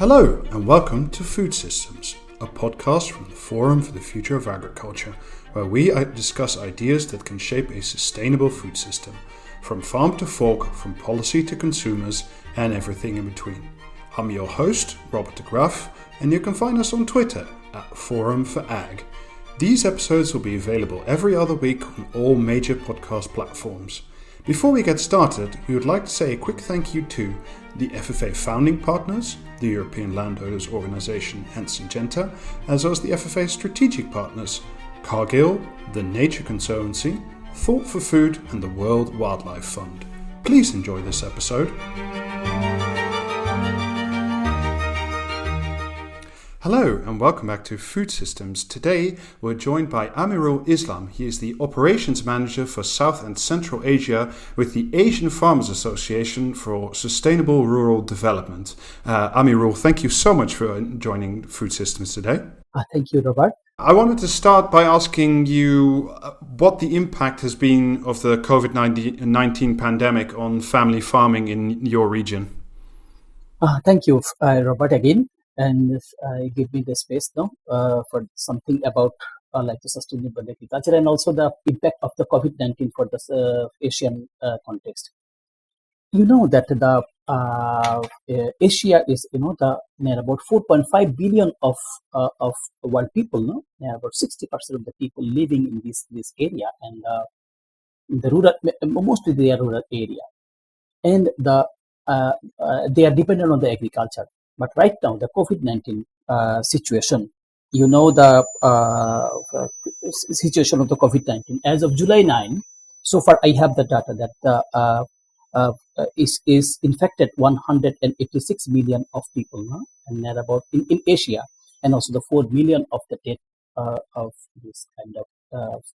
Hello and welcome to Food Systems, a podcast from the Forum for the Future of Agriculture, where we discuss ideas that can shape a sustainable food system, from farm to fork, from policy to consumers, and everything in between. I'm your host, Robert de Graaf, and you can find us on Twitter at Forum for Ag. These episodes will be available every other week on all major podcast platforms. Before we get started, we would like to say a quick thank you to the FFA founding partners, the European Landowners Organization and Syngenta, as well as the FFA strategic partners, Cargill, the Nature Conservancy, Thought for Food, and the World Wildlife Fund. Please enjoy this episode. Hello and welcome back to Food Systems. Today we're joined by Amirul Islam. He is the Operations Manager for South and Central Asia with the Asian Farmers Association for Sustainable Rural Development. Amirul, thank you so much for joining Food Systems today. Thank you, Robert. I wanted to start by asking you what the impact has been of the COVID-19 pandemic on family farming in your region. Thank you, Robert, again. And give me the space now for something about like the sustainable agriculture and also the impact of the COVID-19 for the Asian context. You know that the Asia is the near about 4.5 billion of world people. No, near about 60% of the people living in this area and in the rural, mostly they are rural area, and they are dependent on the agriculture. But right now, the COVID-19 situation, the situation of the COVID-19, as of July 9, so far I have the data that is infected 186 million of people, no? And they're about in Asia, and also the 4 million of the death of this kind of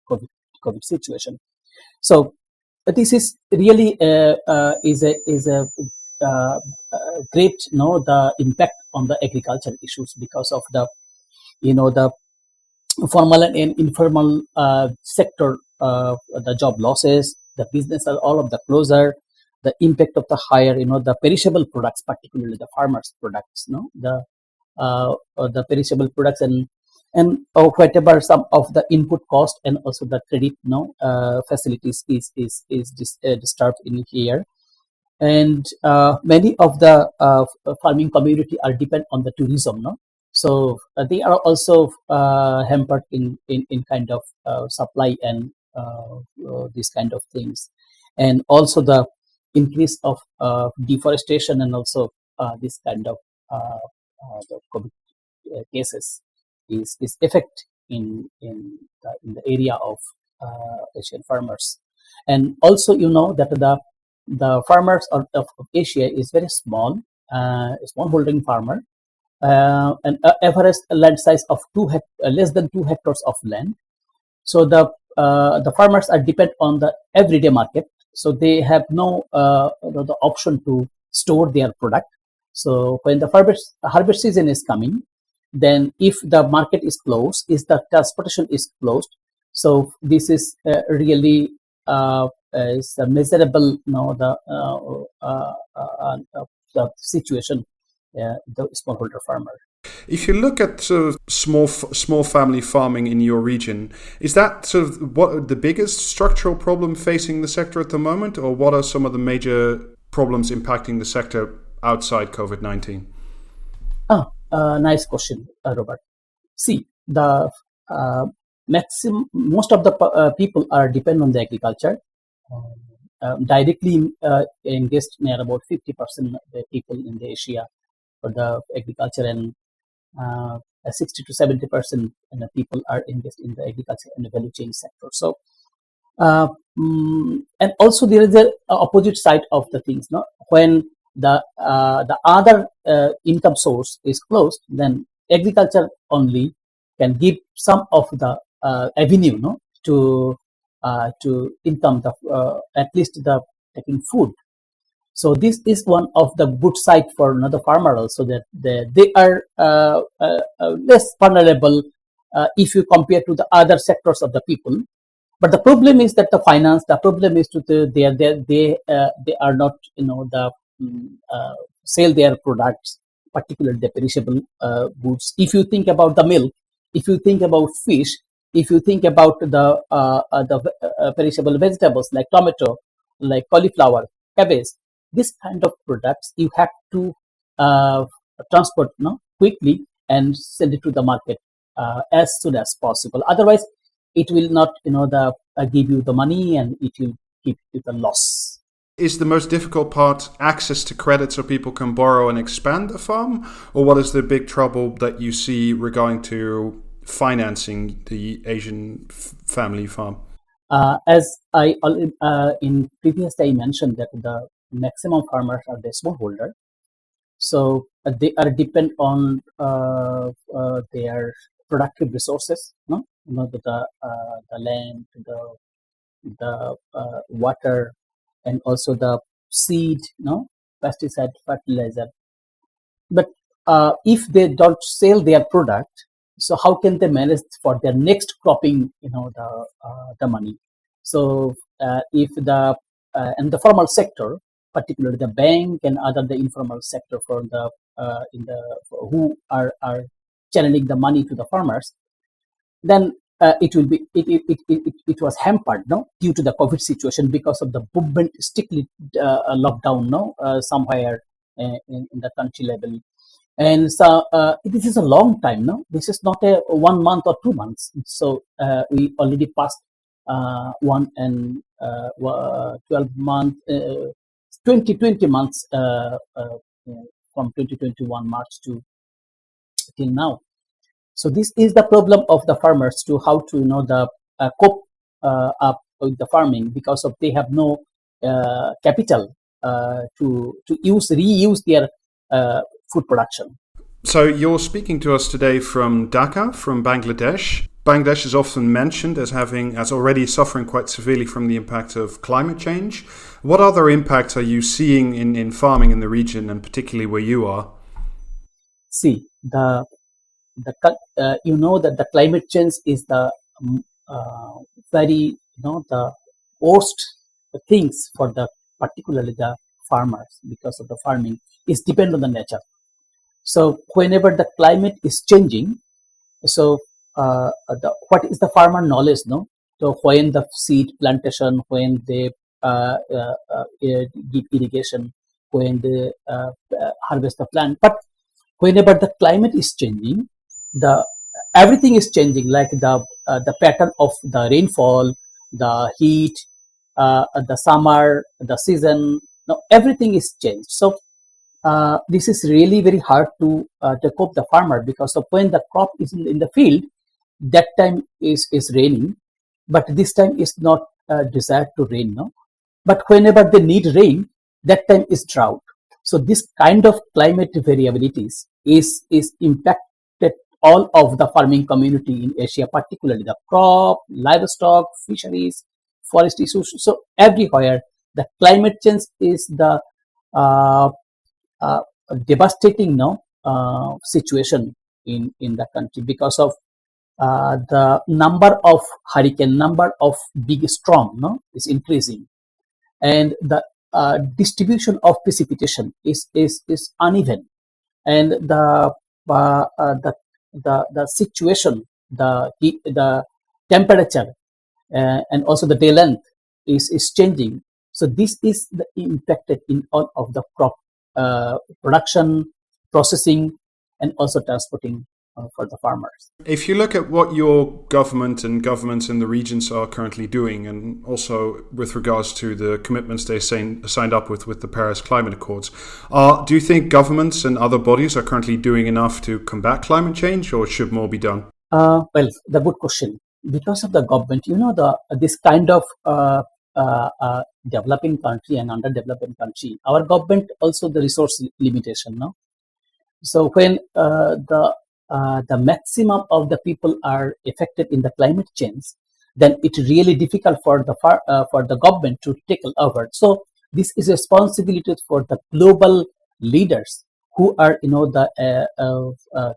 COVID situation. So this is really is a great the impact on the agriculture issues because of the the formal and informal sector, the job losses, the business are all of the closer, the impact of the higher the perishable products, particularly the farmers products, the perishable products and whatever some of the input cost and also the credit facilities is disturbed in here. And many of the farming community are dependent on the tourism, so they are also hampered in kind of supply and these kind of things, and also the increase of deforestation and also this kind of the COVID cases is effect in the area of Asian farmers. And also that the farmers of Asia is very small, small holding farmer, and average land size of less than 2 hectares of land. So the farmers are dependent on the everyday market. So they have no the option to store their product. So when the harvest season is coming, then if the market is closed, if the transportation is closed, so this is really is a miserable the situation the smallholder farmer. If you look at sort of small family farming in your region, is that sort of what the biggest structural problem facing the sector at the moment, or what are some of the major problems impacting the sector outside COVID-19? Nice question, Robert. See, the most of the people are dependent on the agriculture. Directly engaged near about 50% of the people in the Asia for the agriculture, and 60 to 70% of the people are engaged in the agriculture and the value chain sector. So, and also there is the opposite side of the things. When the other income source is closed, then agriculture only can give some of the avenue, to income at least the taking food. So this is one of the good side for another farmer also, that they are less vulnerable if you compare to the other sectors of the people. But the problem is that the finance. The problem is they are not the sell their products particularly the perishable goods. If you think about the milk, if you think about fish, if you think about the perishable vegetables like tomato, like cauliflower, cabbage, this kind of products you have to uh, transport quickly and send it to the market as soon as possible. Otherwise, it will not give you the money, and it will give you the loss. Is the most difficult part access to credit so people can borrow and expand the farm? Or what is the big trouble that you see regarding to financing the Asian family farm? As I in previous I mentioned that the maximum farmers are the smallholder, so they are depend on their productive resources, no, the land, the water, and also the seed, pesticide, fertilizer. But if they don't sell their product, so how can they manage for their next cropping? The money. So if the and the formal sector, particularly the bank and other the informal sector for the in the who are channeling the money to the farmers, then it will be it was hampered due to the COVID situation because of the movement strictly lockdown somewhere in the country level. And so this is a long time. This is not a 1 month or 2 months. So we already passed 12 months, 2020 months from 2021 March to till now. So this is the problem of the farmers to how to cope up with the farming, because of they have no capital to reuse their food production. So you're speaking to us today from Dhaka, from Bangladesh. Bangladesh is often mentioned as already suffering quite severely from the impact of climate change. What other impacts are you seeing in farming in the region, and particularly where you are? See, that the climate change is the very the worst things for the particularly the farmers, because of the farming is depend on the nature. So whenever the climate is changing, so what is the farmer knowledge? No, so when the seed plantation, when they give irrigation, when they harvest the plant, but whenever the climate is changing, the everything is changing, like the pattern of the rainfall, the heat, the summer, the season. Now everything is changed. So this is really very hard to cope the farmer, because of when the crop is in the field, that time is raining, but this time is not desired to rain. No, but whenever they need rain, that time is drought. So this kind of climate variabilities is impacted all of the farming community in Asia, particularly the crop, livestock, fisheries, forest issues. So everywhere the climate change is the devastating situation in the country, because of the number of hurricane, number of big storm is increasing, and the distribution of precipitation is uneven, and the situation, the temperature, and also the day length is changing. So this is the impacted in all of the crop production, processing, and also transporting for the farmers. If you look at what your government and governments in the regions are currently doing, and also with regards to the commitments they signed up with the Paris Climate Accords, do you think governments and other bodies are currently doing enough to combat climate change, or should more be done? Well, the good question. Because of the government, this kind of developing country and underdeveloping country, our government also the resource limitation. No, so when the maximum of the people are affected in the climate change, then it's really difficult for the government to tackle over. So this is responsibility for the global leaders who are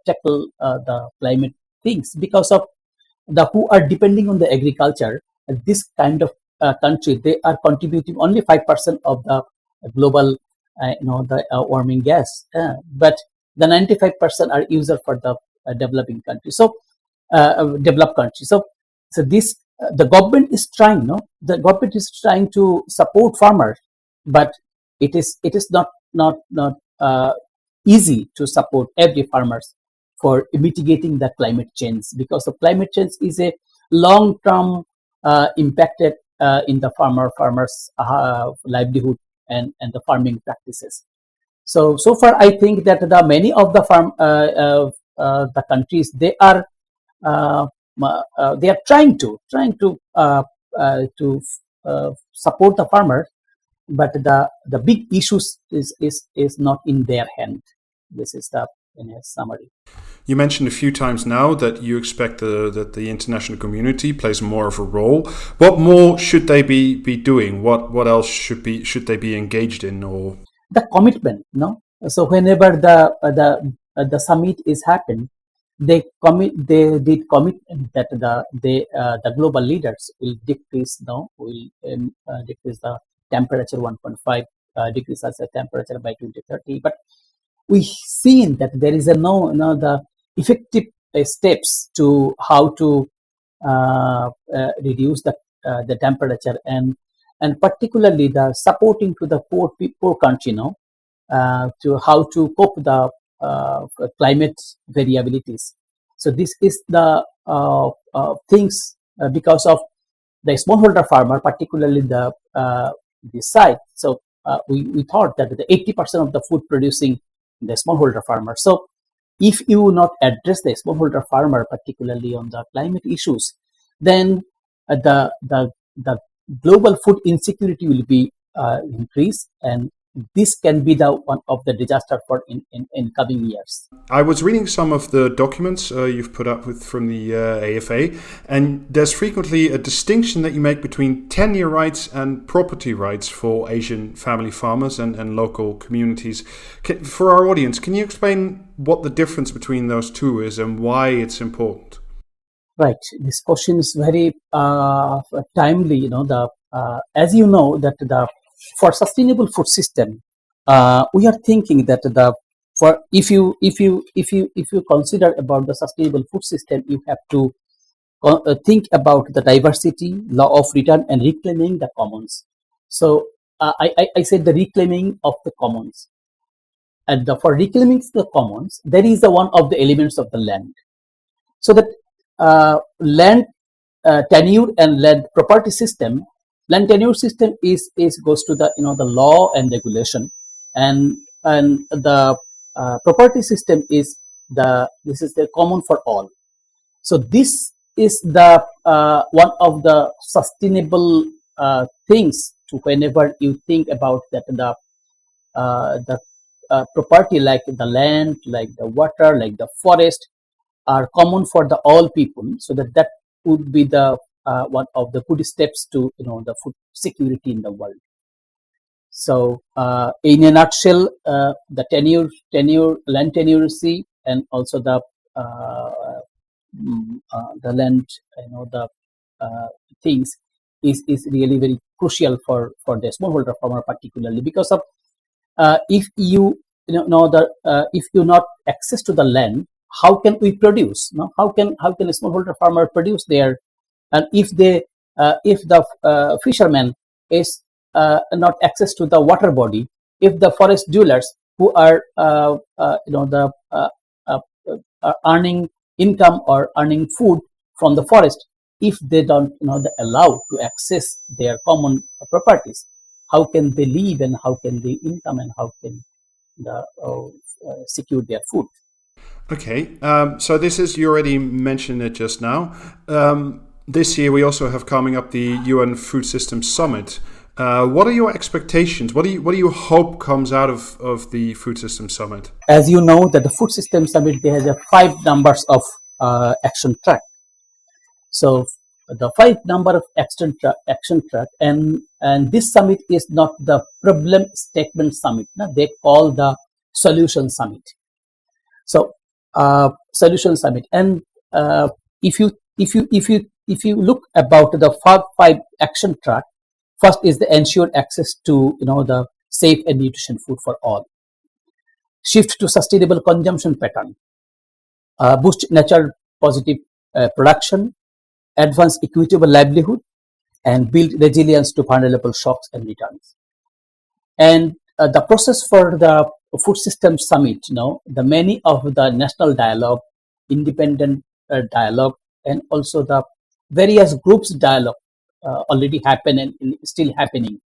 tackle the climate things, because of the who are depending on the agriculture. This kind of country, they are contributing only 5% of the global warming gas, but the 95% are user for the developing country. So developed country. So this the government is trying, no, the government is trying to support farmers, but it is not easy to support every farmers for mitigating the climate change, because the climate change is a long term impacted in the farmers livelihood and the farming practices. So far I think that the many of the the countries, uh, they are trying to support the farmers, but the big issues is not in their hand. This is the, in a summary. You mentioned a few times now that you expect that the international community plays more of a role. What more should they be doing? What else should they be engaged in? Or The commitment, no. So whenever the summit is happened, they did commitment that the global leaders will decrease, no, will decrease the temperature 1.5 degrees Celsius temperature by 2030. But we've seen that there is the effective steps to how to reduce the temperature, and particularly the supporting to the poor country, to how to cope the climate variabilities. So this is the things, because of the smallholder farmer, particularly the site. So we thought that the 80% of the food producing the smallholder farmer. So if you not address the smallholder farmer, particularly on the climate issues, then the global food insecurity will be increased, and this can be the one of the disaster for in coming years. I was reading some of the documents you've put up with from the AFA, and there's frequently a distinction that you make between tenure rights and property rights for Asian family farmers and local communities. For our audience, can you explain what the difference between those two is and why it's important? Right. This question is very timely. As you know that for sustainable food system, we are thinking that if you consider about the sustainable food system, you have to think about the diversity, law of return, and reclaiming the commons. So I said the reclaiming of the commons, and for reclaiming the commons, there is one of the elements of the land. So that land tenure and land property system. Land tenure system is goes to the the law and regulation, and the property system is this is the common for all. So this is the one of the sustainable things to whenever you think about that the property, like the land, like the water, like the forest, are common for the all people. So that would be the one of the good steps to the food security in the world. So in a nutshell, the land tenuracy, and also the land, the things is really very crucial for the smallholder farmer, particularly because of if if you not access to the land, how can we produce? No, how can a smallholder farmer produce there? And if the fisherman is not access to the water body, if the forest dwellers who are earning income or earning food from the forest, if they don't allow to access their common properties, how can they live, and how can they income, and how can the secure their food? Okay, so this is, you already mentioned it just now. This year we also have coming up the UN Food System Summit. What are your expectations? What do you hope comes out of the Food System Summit? As you know, that the Food System Summit, there has 5 numbers of action track. So the 5 number of action track, and this summit is not the problem statement summit. No? They call the solution summit. So solution summit, and if you look about the 5 action track, first is the ensure access to the safe and nutrition food for all. shift to sustainable consumption pattern, boost nature positive production, advance equitable livelihood, and build resilience to vulnerable shocks and returns. And the process for the food system summit, the many of the national dialogue, independent dialogue, and also the various groups dialogue already happen and still happening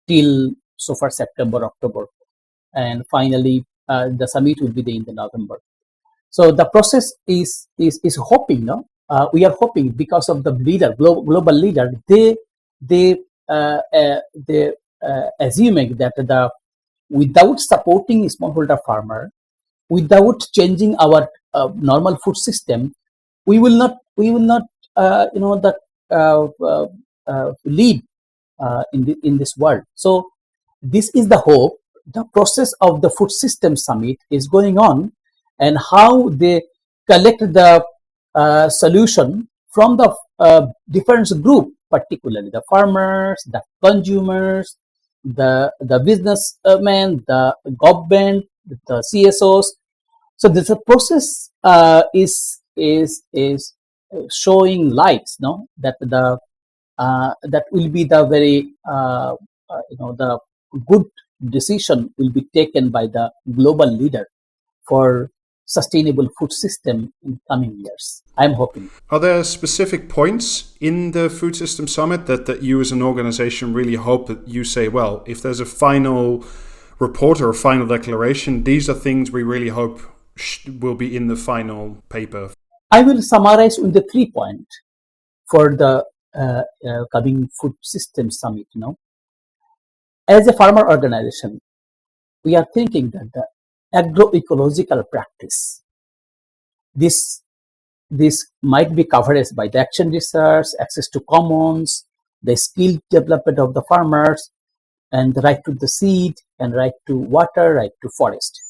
till so far September, October, and finally the summit will be there in the November. So the process is hoping, we are hoping because of the leader, global leader, they assuming that without supporting smallholder farmer, without changing our normal food system, we will not live in this world. So this is the hope. The process of the food system summit is going on, and how they collect the solution from the different group, particularly the farmers, the consumers, the businessmen, the government, the CSOs. So this process is showing lights, that that will be the very the good decision will be taken by the global leader for sustainable food system in coming years. I'm hoping. Are there specific points in the Food System Summit that you as an organization really hope that you say, well, if there's a final report or a final declaration, these are things we really hope will be in the final paper? I will summarize with the 3 points for the coming Food System Summit. As a farmer organization, we are thinking that the agroecological practice, this might be covered by the action research, access to commons, the skill development of the farmers, and the right to the seed, and right to water, right to forest,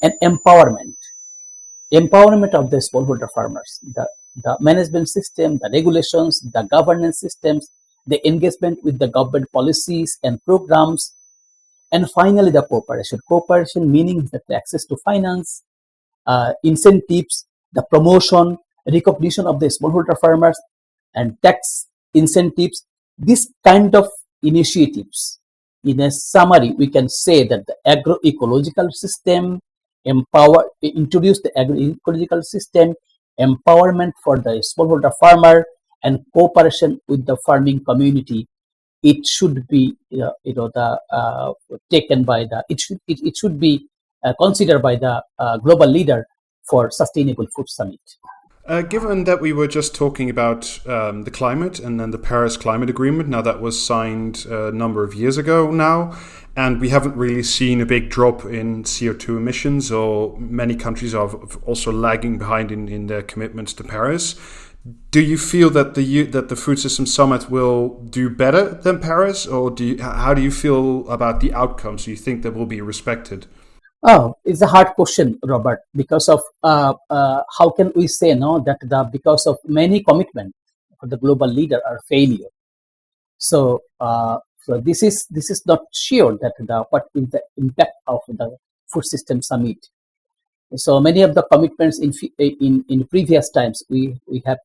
and empowerment of the smallholder farmers, the management system, the regulations, the governance systems, the engagement with the government policies and programs, and finally the cooperation meaning that the access to finance, incentives, the promotion, recognition of the smallholder farmers, and tax incentives. This kind of initiatives, in a summary, we can say that the agroecological system introduce the agroecological system, empowerment for the smallholder farmer, and cooperation with the farming community. It should be taken by the it should be considered by the global leader for sustainable food summit. Given that we were just talking about the climate and then the Paris Climate Agreement, now that was signed a number of years ago now, and we haven't really seen a big drop in CO2 emissions, or many countries are also lagging behind in their commitments to Paris. Do you feel that the Food System Summit will do better than Paris, or how do you feel about the outcomes? Do you think they will be respected? Oh, it's a hard question, Robert, because of how can we say that because of many commitments for the global leader are failure. So this is not sure that what is the impact of the Food System Summit. So many of the commitments in previous times we have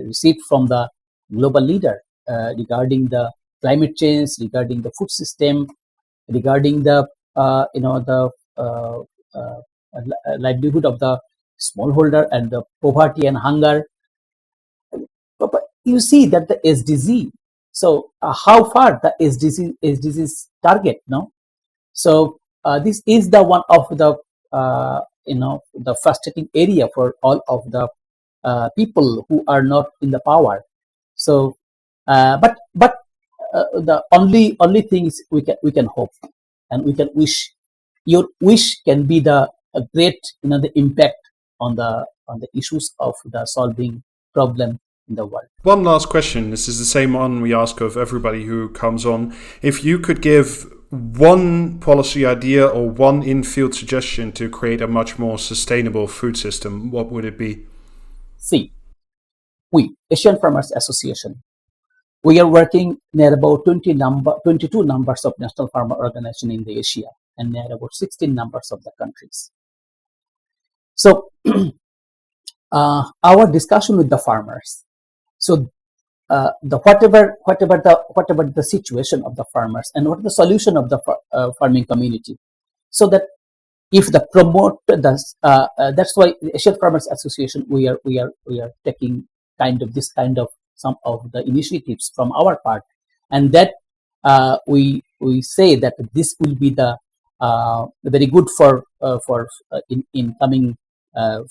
received from the global leader regarding the climate change, regarding the food system, regarding the livelihood of the smallholder and the poverty and hunger. But you see that the SDG. So how far the SDGs target? So this is the one of the the frustrating area for all of the people who are not in the power. So but the only thing is we can hope, and we can wish. Your wish can be the great the impact on the issues of the solving problem in the world. One last question. This is the same one we ask of everybody who comes on. If you could give one policy idea or one in-field suggestion to create a much more sustainable food system, what would it be? See, we, Asian Farmers Association, We are working near about 22 numbers of national farmer organization in the Asia and near about 16 numbers of the countries. So our discussion with the farmers. So the whatever the situation of the farmers and what the solution of the farming community, so that if the promote the that's why the Asian Farmers Association we are taking this kind of some of the initiatives from our part, and that we say that this will be the very good for in coming the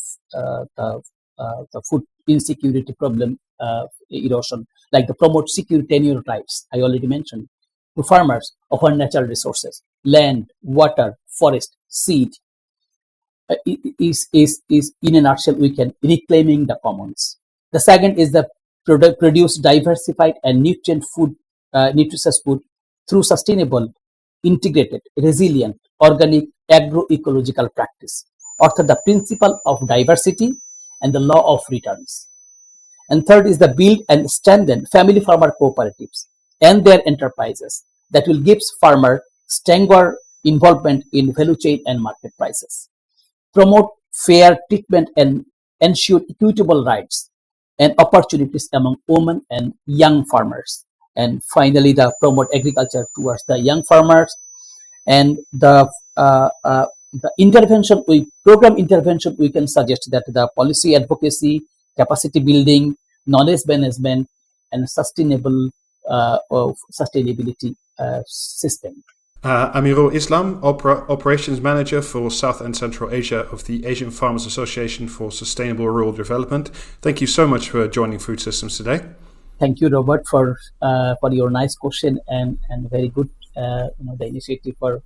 food insecurity problem erosion, like the promote secure tenure rights I already mentioned to farmers of our natural resources, land, water, forest, seed. Is in a nutshell we can reclaiming the commons. The second is the produce diversified and nutritious food through sustainable, integrated, resilient, organic, agroecological practice, or the principle of diversity and the law of returns. And third is the build and strengthen family farmer cooperatives and their enterprises that will give farmer stronger involvement in value chain and market prices. Promote fair treatment and ensure equitable rights and opportunities among women and young farmers. And finally, the promote agriculture towards the young farmers, and the program intervention we can suggest that the policy advocacy, capacity building, knowledge management, and sustainability system. Amirul Islam, Operations Manager for South and Central Asia of the Asian Farmers Association for Sustainable Rural Development. Thank you so much for joining Food Systems today. Thank you, Robert, for your nice question and very good the initiative for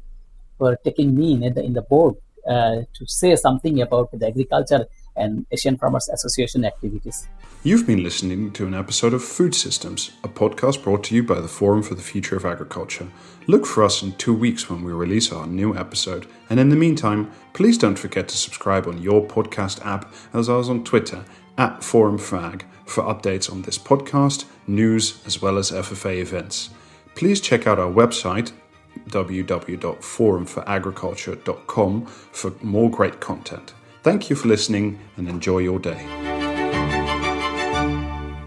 taking me in the board to say something about the agriculture and Asian Farmers Association activities. You've been listening to an episode of Food Systems, a podcast brought to you by the Forum for the Future of Agriculture. Look for us in 2 weeks when we release our new episode. And in the meantime, please don't forget to subscribe on your podcast app as well as on Twitter @ForumFag for updates on this podcast, news, as well as FFA events. Please check out our website www.forumforagriculture.com for more great content. Thank you for listening and enjoy your day.